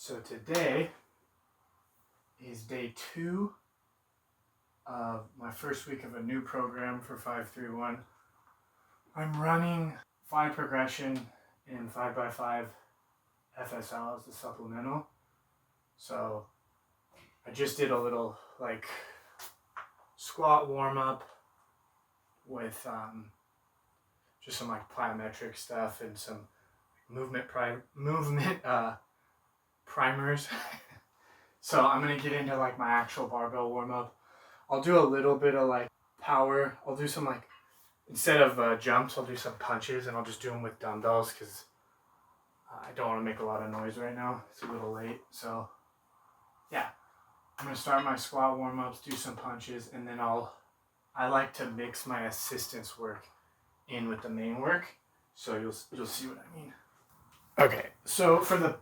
So today is day 2 of my first week of a new program for 531. I'm running 5 progression in 5x5 FSL as the supplemental. So I just did a little like squat warm up with just some like plyometric stuff and some movement primers. So I'm gonna get into like my actual barbell warm up. I'll do a little bit of like power. I'll do some like, instead of jumps, I'll do some punches, and I'll just do them with dumbbells because I don't want to make a lot of noise right now. It's a little late. So yeah, I'm gonna start my squat warm ups, do some punches, and then I like to mix my assistance work in with the main work. So you'll see what I mean. Okay, so for the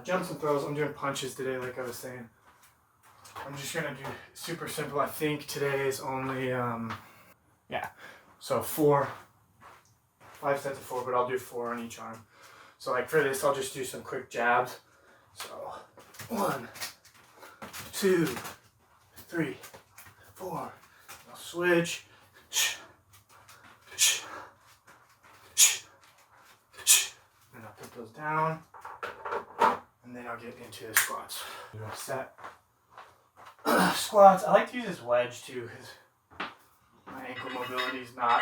jumps and throws, I'm doing punches today, like I was saying. I'm just gonna do super simple. I think today is only so 5 sets of 4, but I'll do 4 on each arm. So like for this, I'll just do some quick jabs. So 1, 2, 3, 4. I'll switch. And I'll put those down. And then I'll get into the squats. Set. Squats. I like to use this wedge too because my ankle mobility is not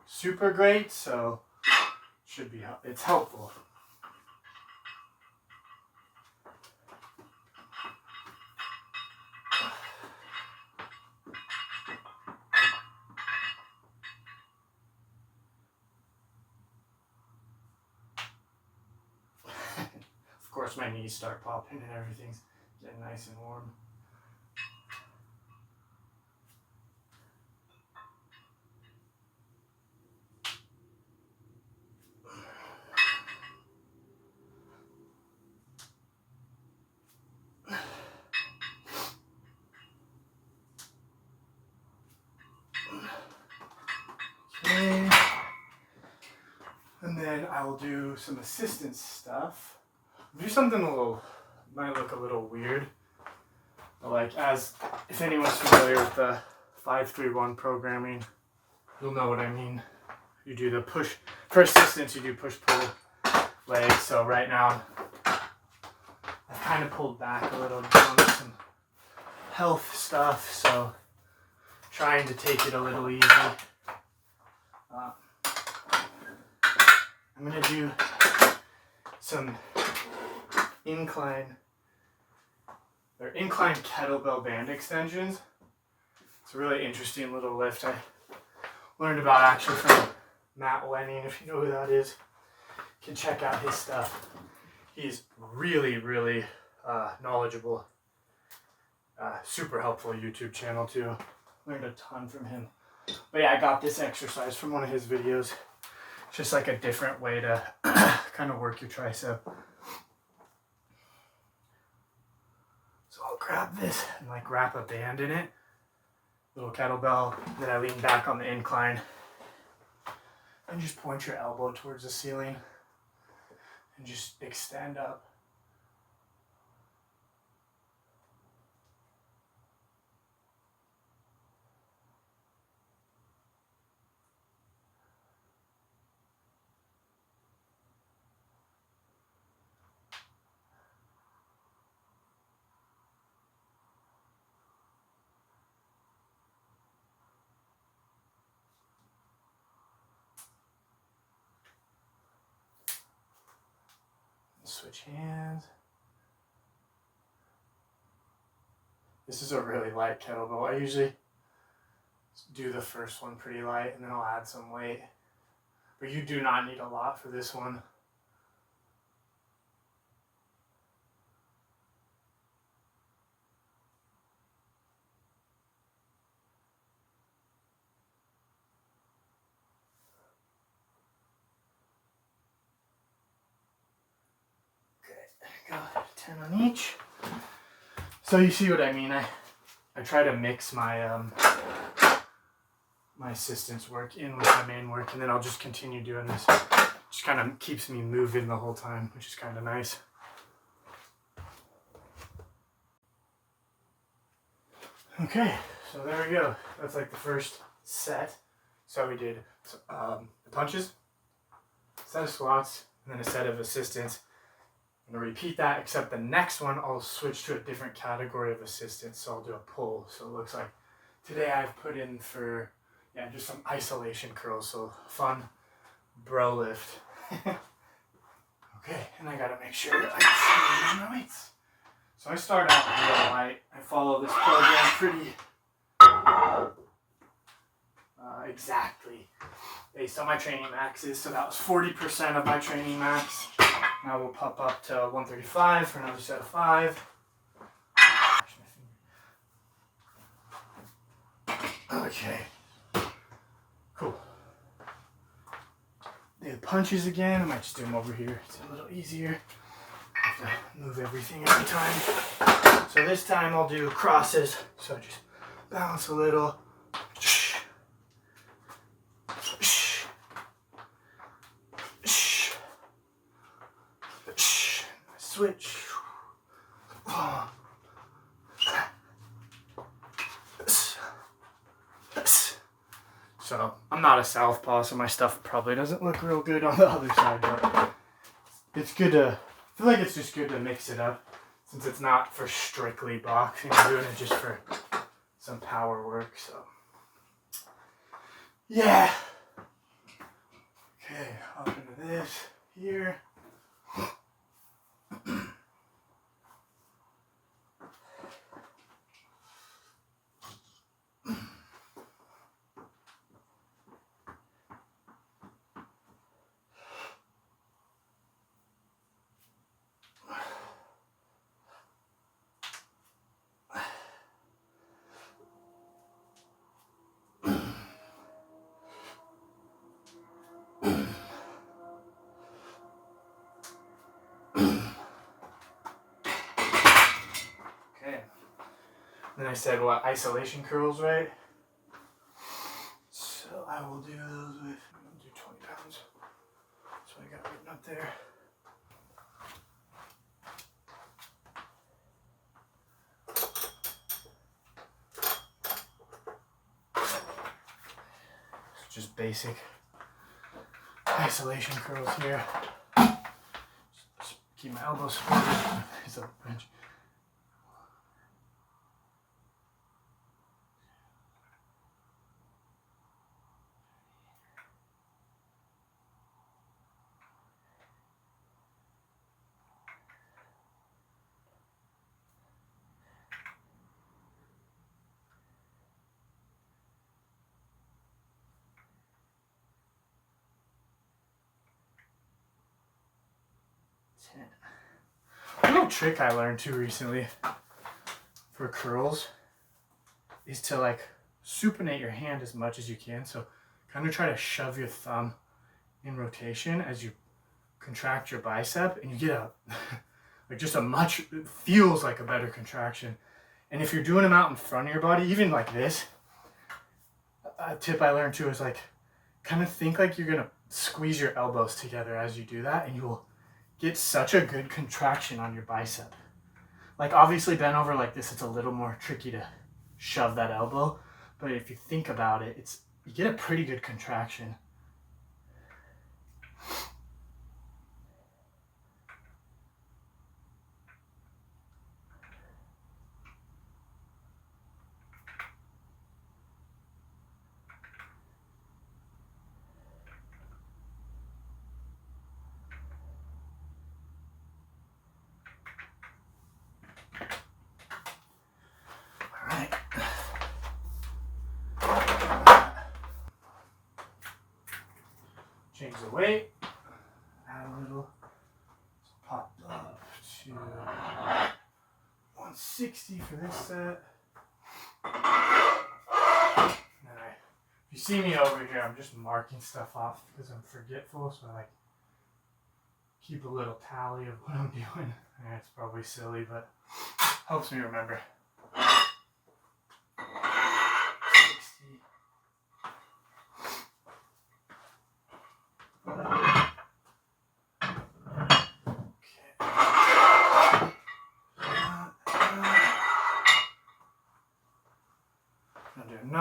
super great, so it's helpful. Of course, my knees start popping and everything's getting nice and warm. Okay. And then I will do some assistance stuff. I'll do something might look a little weird. But like, if anyone's familiar with the 531 programming, you'll know what I mean. You do the push, for assistance, you do push-pull legs. So right now, I've kind of pulled back a little bit on some health stuff, so trying to take it a little easy. I'm going to do some incline kettlebell band extensions. It's a really interesting little lift I learned about actually from Matt Wenning. If you know who that is, you can check out his stuff. He's really, really knowledgeable. Super helpful YouTube channel too. Learned a ton from him. But yeah, I got this exercise from one of his videos. It's just like a different way to kind of work your tricep. So I'll grab this and like wrap a band in it. Little kettlebell. Then I lean back on the incline. And just point your elbow towards the ceiling. And just extend up. Switch hands. This is a really light kettlebell. I usually do the first one pretty light and then I'll add some weight. But you do not need a lot for this one. Got 10 on each. So you see what I mean. I try to mix my my assistance work in with my main work, and then I'll just continue doing this. Just kind of keeps me moving the whole time, which is kind of nice. Okay, so there we go. That's like the first set. So we did the punches, set of squats, and then a set of assistants. I'm going to repeat that, except the next one I'll switch to a different category of assistance. So I'll do a pull. So it looks like today I've put in for, just some isolation curls. So fun bro lift. Okay, and I got to make sure I change my weights. So I start out real light. I follow this program pretty exactly based on my training maxes. So that was 40% of my training max. Now we'll pop up to 135 for another set of 5. Okay, cool. Do the punches again. I might just do them over here. It's a little easier. I have to move everything every time. So this time I'll do crosses. So just balance a little. Switch. So I'm not a southpaw, so my stuff probably doesn't look real good on the other side, but it's good to, I feel like it's just good to mix it up since it's not for strictly boxing. I'm doing it just for some power work, so yeah. Okay, hop into this here. Then I said, what, isolation curls, right? So I will do those with, I'll do 20 pounds. That's what I got written up there. Just basic isolation curls here. Just keep my elbows supported. It's a bench. A little trick I learned too recently for curls is to like supinate your hand as much as you can. So kind of try to shove your thumb in rotation as you contract your bicep, and you get a like just a much, it feels like a better contraction. And if you're doing them out in front of your body, even like this, a tip I learned too is like kind of think like you're gonna squeeze your elbows together as you do that, and you will get such a good contraction on your bicep. Like obviously bent over like this, it's a little more tricky to shove that elbow, but if you think about it, you get a pretty good contraction. Change the weight, add a little, pop up to 160 for this set. If you see me over here, I'm just marking stuff off because I'm forgetful, so I like keep a little tally of what I'm doing. It's probably silly, but helps me remember. 60.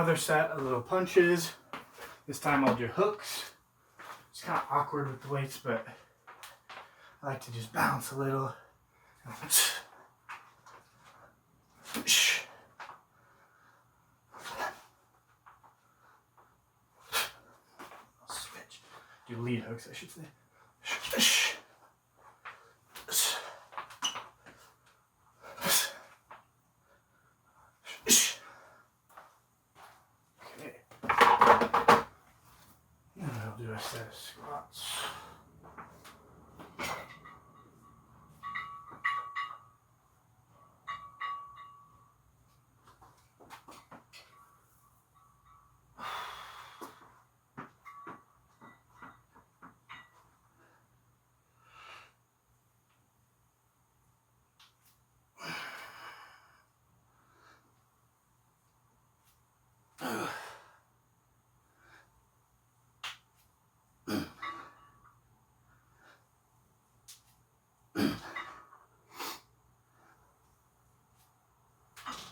another set of little punches. This time I'll do hooks. It's kind of awkward with the weights, but I like to just bounce a little. Switch. Do lead hooks, I should say. Okay. And I'll do a set of squats.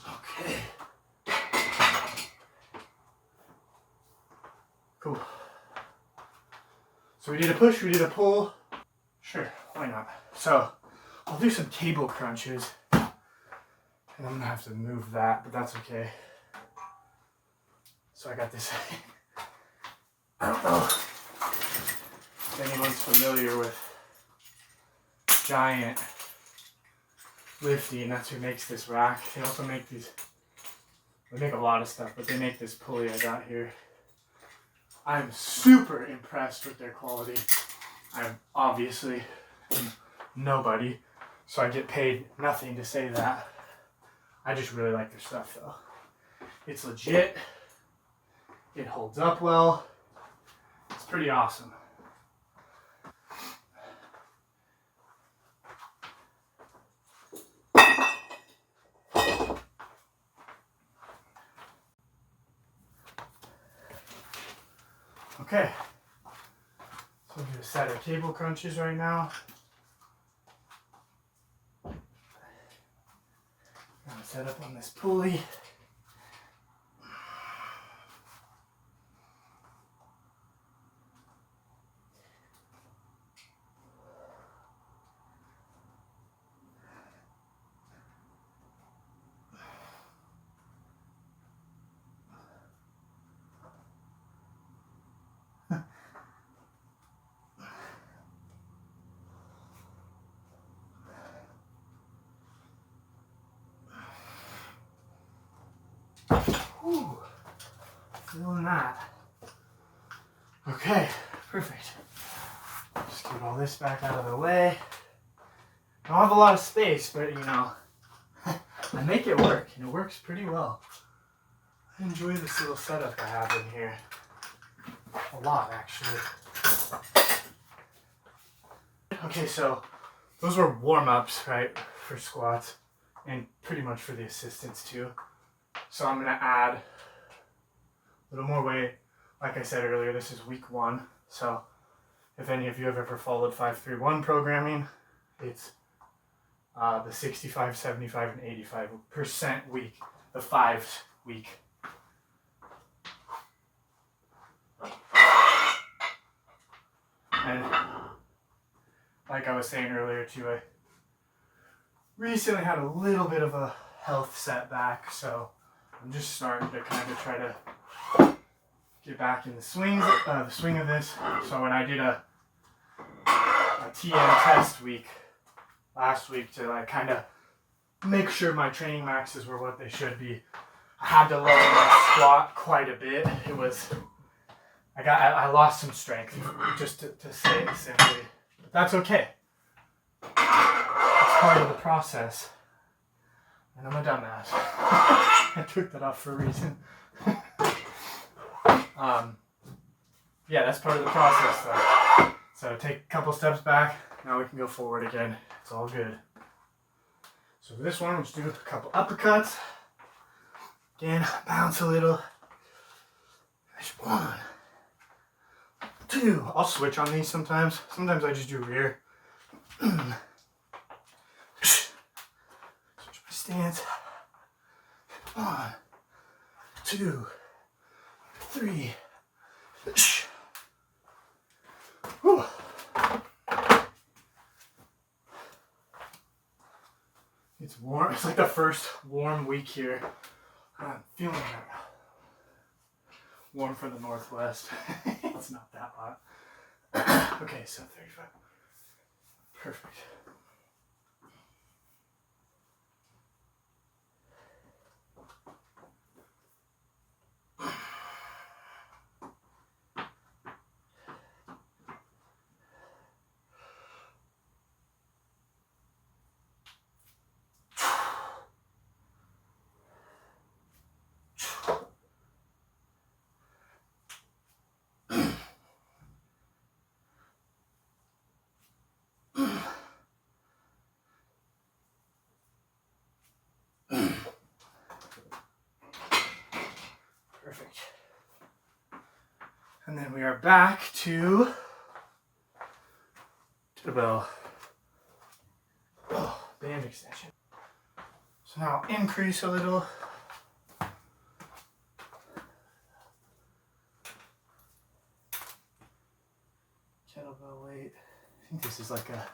Okay. Cool. So we did a push, we did a pull. Sure, why not? So I'll do some table crunches. And I'm gonna have to move that, but that's okay. So I got this. I don't know if anyone's familiar with Giant Lifting. That's who makes this rack. They also make these. They make a lot of stuff, but they make this pulley I got here. I'm super impressed with their quality. I'm obviously nobody, so I get paid nothing to say that. I just really like their stuff though. It's legit. It holds up well. It's pretty awesome. Okay, so I'm going to set our table crunches right now. I'm going to set up on this pulley. Whew, feeling that. Okay, perfect. Just get all this back out of the way. I don't have a lot of space, but you know, I make it work, and it works pretty well. I enjoy this little setup I have in here. A lot, actually. Okay, so those were warm-ups, right, for squats, and pretty much for the assistants too. So I'm gonna add a little more weight. Like I said earlier, this is week 1. So if any of you have ever followed 531 programming, it's the 65, 75, and 85% week, the 5s week. And like I was saying earlier too, I recently had a little bit of a health setback, so I'm just starting to kind of try to get back in the swing of this. So when I did a TN test week last week to like kind of make sure my training maxes were what they should be, I had to lower my squat quite a bit. It was, I lost some strength, just to say it simply. But that's okay. It's part of the process. And I'm a dumbass. I took that off for a reason. Yeah, that's part of the process though. So take a couple steps back, now we can go forward again. It's all good. So for this one, we'll just do a couple uppercuts. Again, bounce a little. There's 1, 2. I'll switch on these sometimes. Sometimes I just do rear. Switch my stance. 1, 2, 3. Whew. It's warm. It's like the first warm week here. I'm feeling that. Warm for the Northwest. It's not that hot. Okay, so 35. Perfect. Perfect. And then we are back to kettlebell band extension. So now increase a little. Kettlebell weight. I think this is like a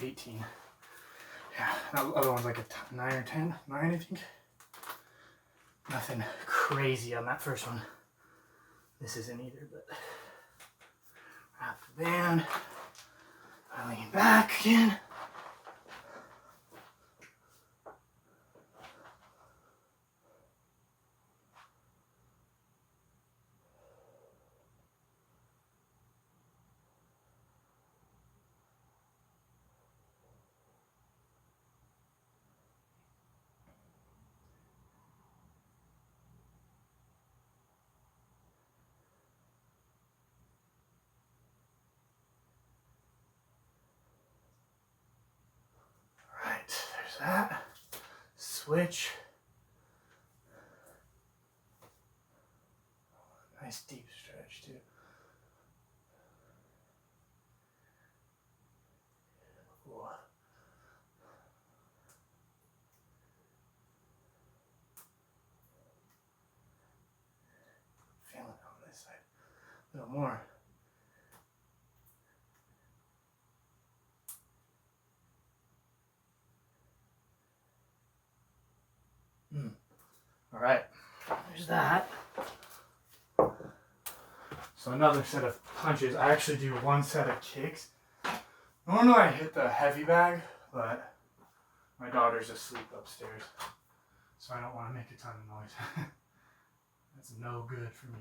18. Yeah, the other one's like a 9 or 10. 9, I think. Nothing crazy on that first one. This isn't either, but wrap the band. I lean back again. Right, there's that. Switch. Nice deep stretch too. Ooh. Feeling it on this side. A little more. All right, there's that. So another set of punches. I actually do one set of kicks. Normally I hit the heavy bag, but my daughter's asleep upstairs, so I don't want to make a ton of noise. That's no good for me.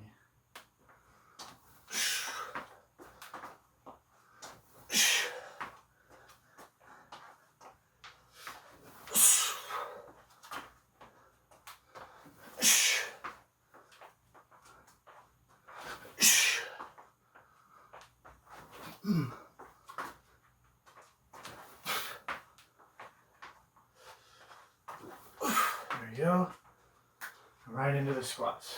There you go. Right into the squats.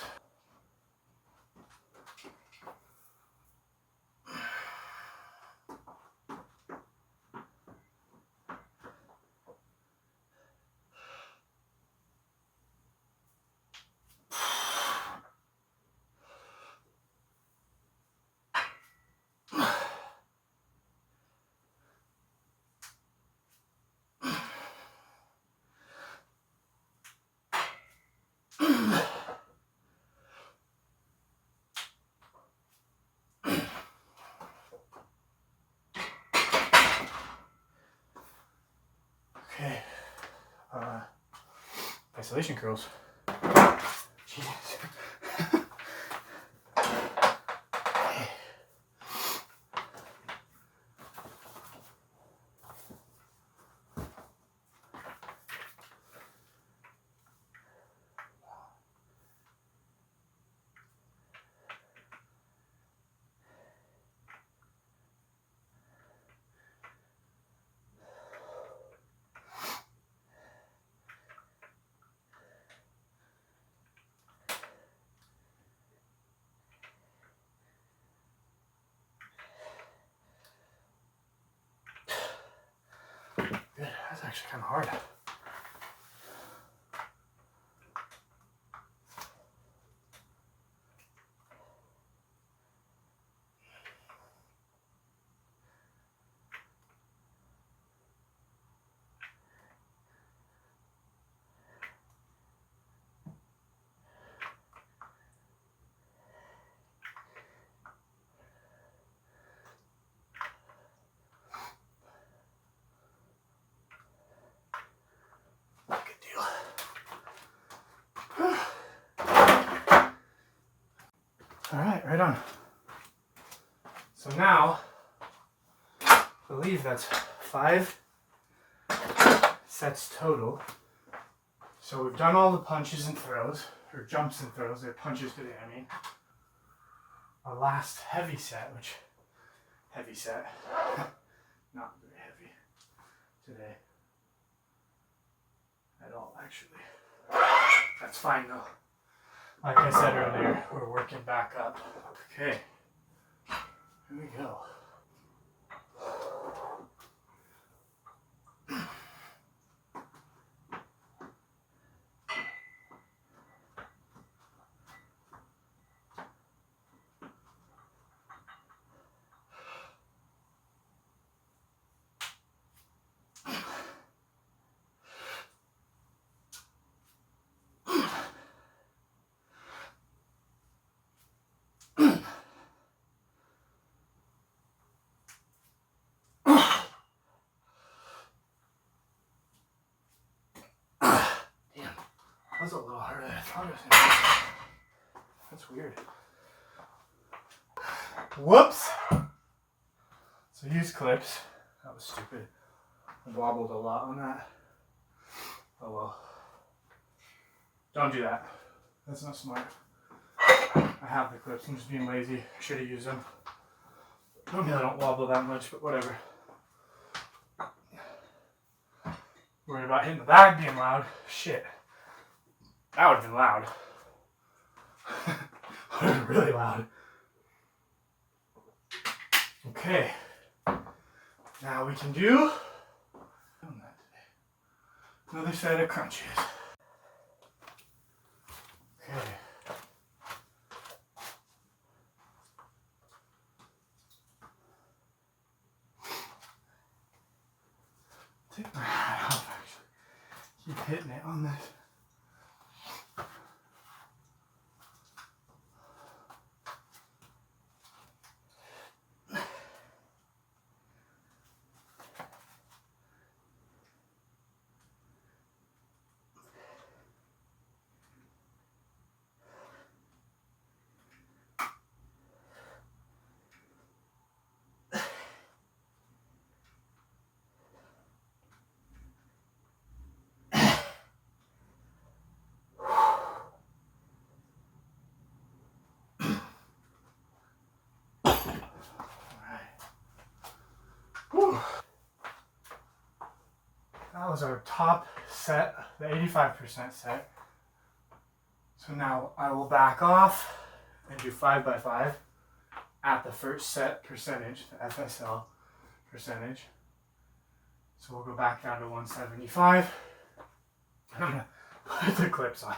Okay. Isolation curls. Jesus. Good. That's actually kind of hard. right on. So now, I believe that's 5 sets total. So we've done all the punches and throws, or jumps and throws, they're punches today, I mean. Our last heavy set, not very heavy today at all, actually. That's fine though. Like I said earlier, we're working back up. Okay, here we go. That was a little harder than I thought it was going to be. That's weird. Whoops! So use clips. That was stupid. I wobbled a lot on that. Oh well. Don't do that. That's not smart. I have the clips. I'm just being lazy. I should have used them. Normally I don't wobble that much, but whatever. Worried about hitting the bag being loud. Shit. That would have been loud. Would have been really loud. Okay. Now we can do another set of crunches. Okay. Take my hat off, actually. Keep hitting it on this. That was our top set, the 85% set. So now I will back off and do 5x5 at the first set percentage, the FSL percentage. So we'll go back down to 175. I'm going to put the clips on.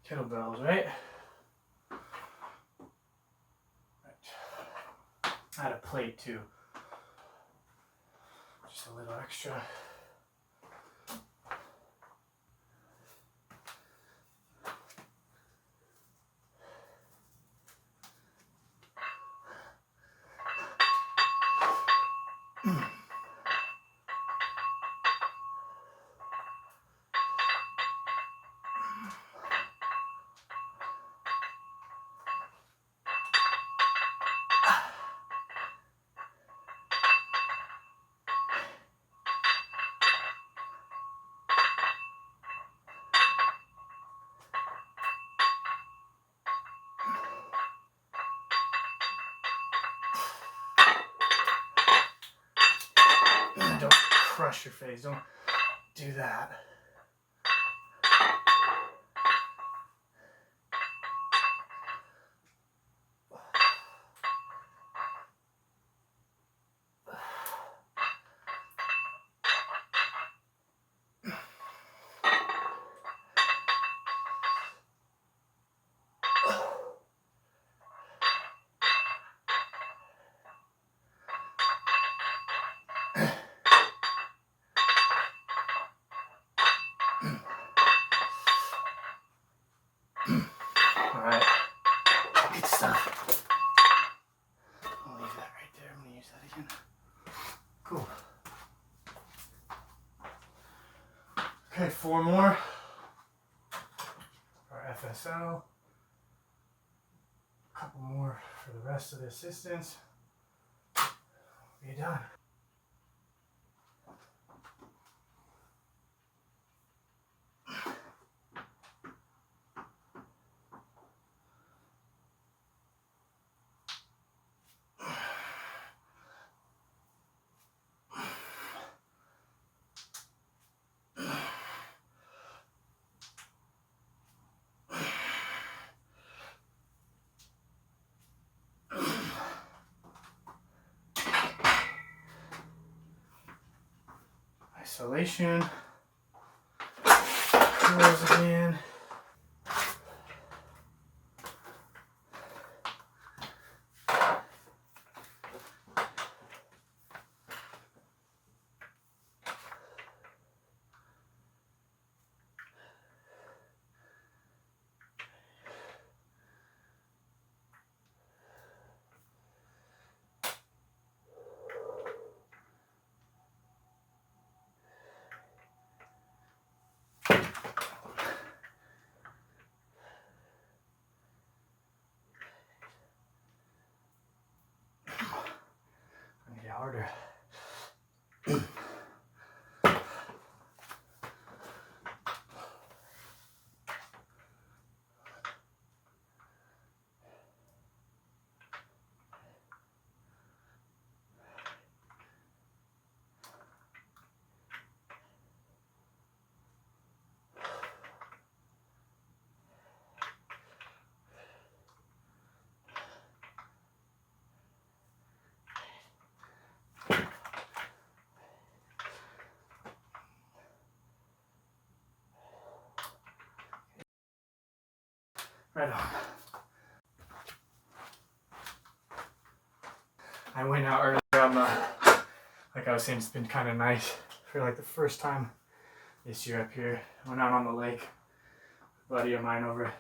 Kettlebells, right? I had a plate too. Just a little extra. Don't crush your face. Don't do that. second. Cool. Okay, 4 more. Our FSO. A couple more for the rest of the assistants. Be done. Isolation. Curls again. Get harder. Right on. I went out earlier on the, like I was saying, it's been kind of nice for like the first time this year up here. I went out on the lake, a buddy of mine over at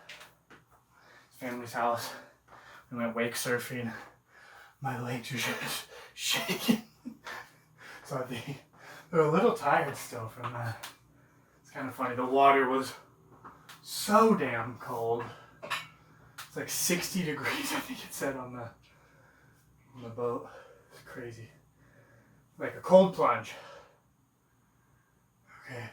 his family's house. We went wake surfing. My legs are just shaking. So I think they're a little tired still from that. It's kind of funny. The water was so damn cold. It's like 60 degrees, I think it said on the boat. It's crazy. Like a cold plunge. Okay.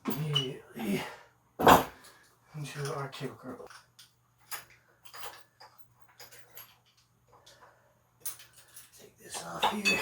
Immediately into our cable curl. Take this off here.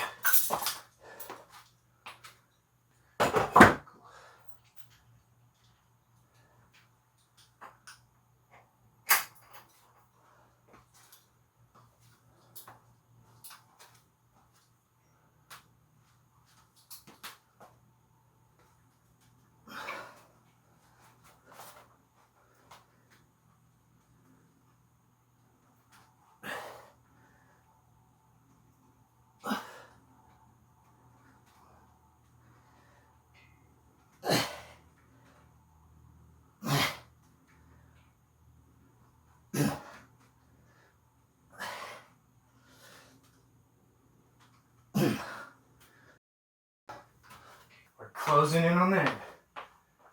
We're closing in on the end.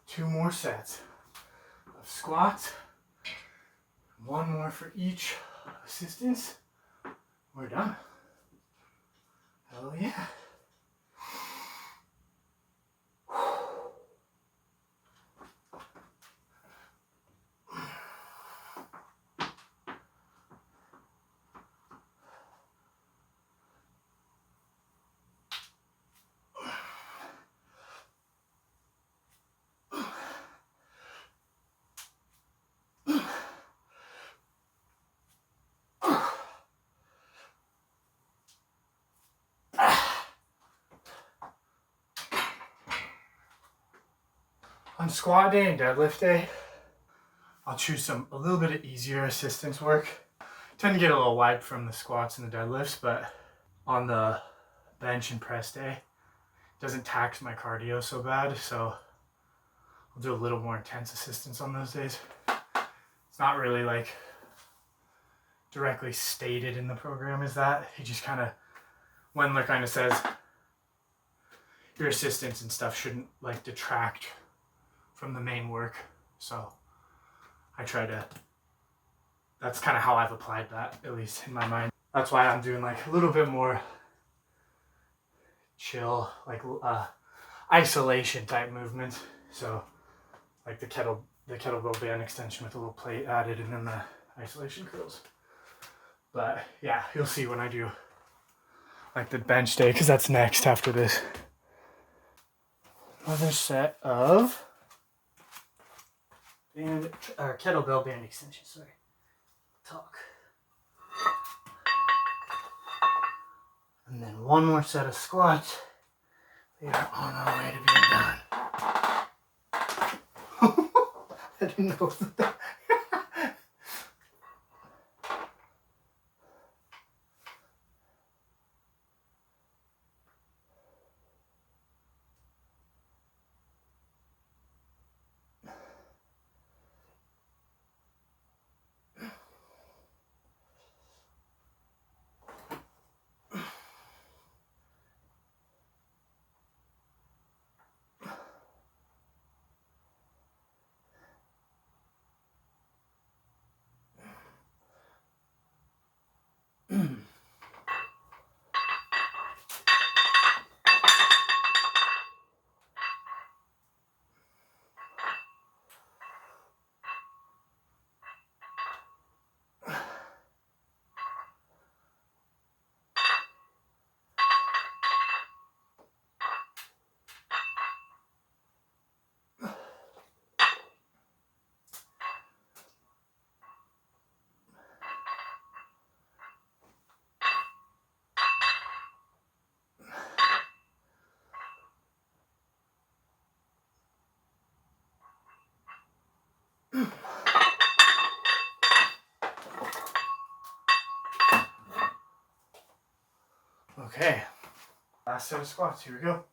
2 more sets of squats. 1 more for each assistance. We're done. Hell yeah. On squat day and deadlift day, I'll choose a little bit of easier assistance work. Tend to get a little wiped from the squats and the deadlifts, but on the bench and press day, it doesn't tax my cardio so bad, so I'll do a little more intense assistance on those days. It's not really like directly stated in the program as that. He just kind of, Wendler kind of says your assistance and stuff shouldn't like detract from the main work. So I try to, that's kind of how I've applied that, at least in my mind. That's why I'm doing like a little bit more chill, like isolation type movements. So like the kettlebell band extension with a little plate added, and then the isolation curls. But yeah, you'll see when I do like the bench day, because that's next after this. Another set of kettlebell band extension, sorry. Talk. And then one more set of squats. We are on our way to being done. I didn't know that. Okay, last set of squats, here we go.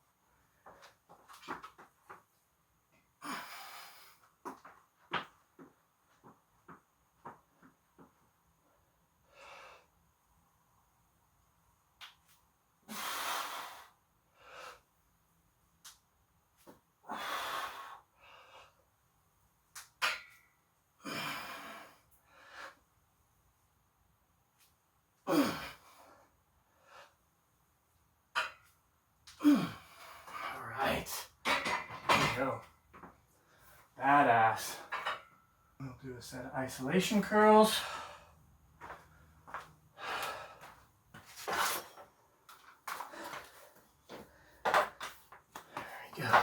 Alright, here we go. Badass. We'll do a set of isolation curls. There we go.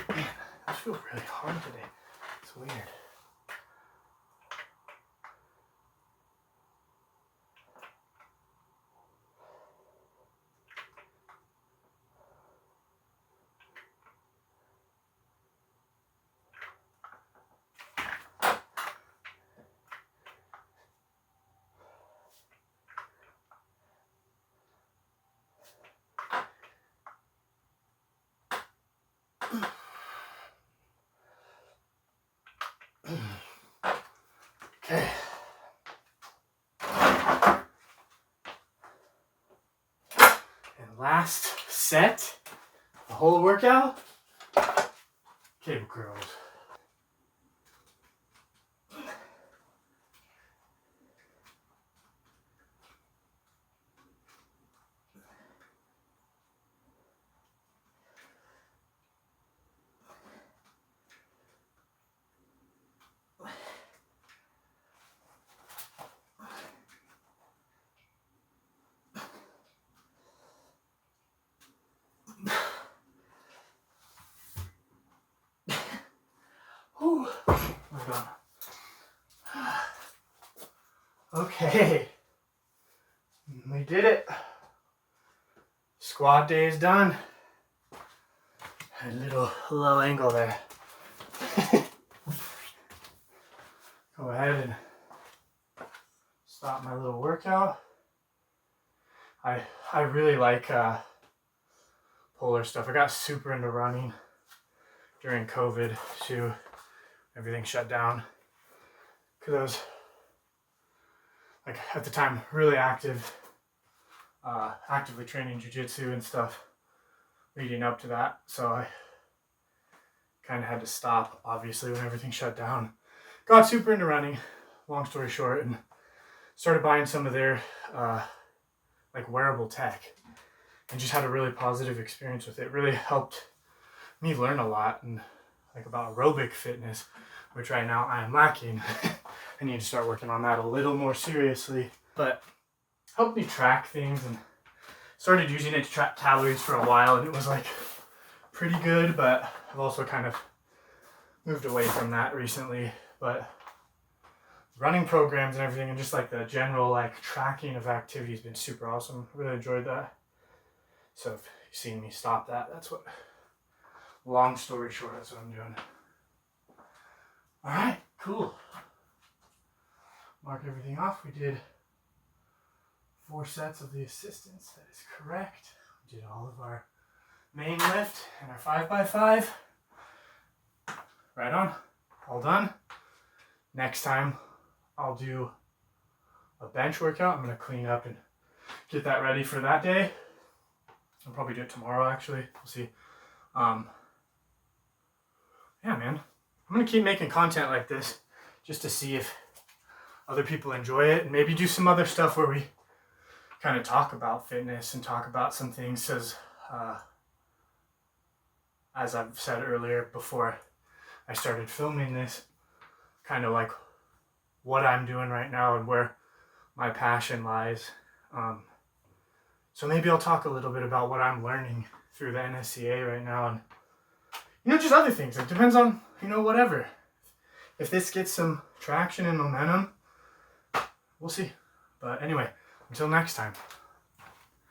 Man, I feel really hard today. It's weird. Okay. And last set, the whole workout, cable curls. done. Okay. We did it. Squat day is done. A little low angle there. Go ahead and stop my little workout. I really like polar stuff. I got super into running during COVID too. Everything shut down because I was, like, at the time really actively training jiu-jitsu and stuff leading up to that. So I kind of had to stop, obviously, when everything shut down. Got super into running, long story short, and started buying some of their like wearable tech and just had a really positive experience with it. It really helped me learn a lot and like about aerobic fitness, which right now I am lacking. I need to start working on that a little more seriously, but helped me track things and started using it to track calories for a while, and it was like pretty good, but I've also kind of moved away from that recently. But running programs and everything and just like the general like tracking of activity has been super awesome. Really enjoyed that. So if you've seen me stop that, that's what, long story short, that's what I'm doing. All right, cool. Mark everything off. We did 4 sets of the assistance. That is correct. We did all of our main lift and our 5x5. Right on. All done. Next time I'll do a bench workout. I'm going to clean up and get that ready for that day. I'll probably do it tomorrow, actually. We'll see. Yeah, man. I'm going to keep making content like this just to see if other people enjoy it, and maybe do some other stuff where we kind of talk about fitness and talk about some things, as I've said earlier before I started filming this, kind of like what I'm doing right now and where my passion lies. So maybe I'll talk a little bit about what I'm learning through the NSCA right now, and just other things. It depends on, whatever. If this gets some traction and momentum, we'll see. But anyway, until next time.